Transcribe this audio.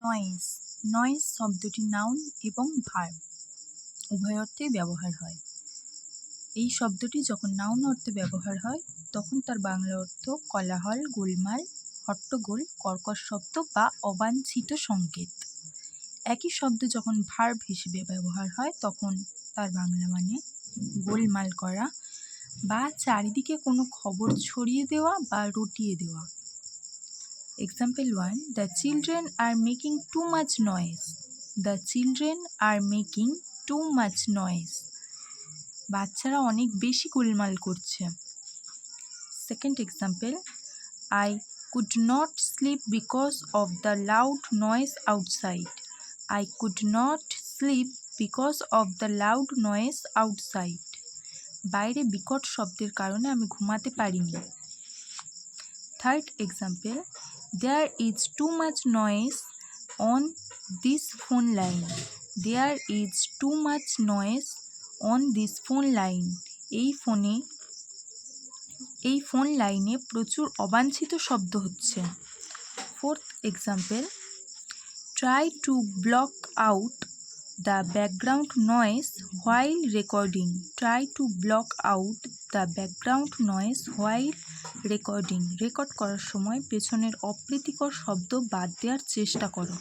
Noise. Noise শব্দটি noun এবং verb উভয় অর্থেই ব্যবহার হয়। এই শব্দটি যখন নাউন অর্থে ব্যবহার হয় তখন তার বাংলা অর্থ কোলাহল, গোলমাল, হট্টগোল, কর্কশ শব্দ বা অবাঞ্ছিত সংকেত। একই শব্দ যখন ভার্ব হিসেবে ব্যবহার হয় তখন তার বাংলা মানে গোলমাল করা বা চারিদিকে কোনো খবর ছড়িয়ে দেওয়া বা রটিয়ে দেওয়া। Example 1. The children are making too much noise. The children are making too much noise. বাচ্চারা অনেক বেশি গোলমাল করছে। Second example. I could not sleep because of the loud noise outside. I could not sleep because of the loud noise outside. বাইরে বিকট শব্দের কারণে আমি ঘুমাতে পারিনি। Third example. There is too much noise on this phone line. There is too much noise on this phone line. এই phone লাইনে প্রচুর অবাঞ্ছিত শব্দ হচ্ছে। Fourth example. Try to block out the background noise while recording. Try to block out the background noise while recording. Record করার সময় পেছনের অপ্রীতিকর শব্দ বাদ দেওয়ার চেষ্টা করো।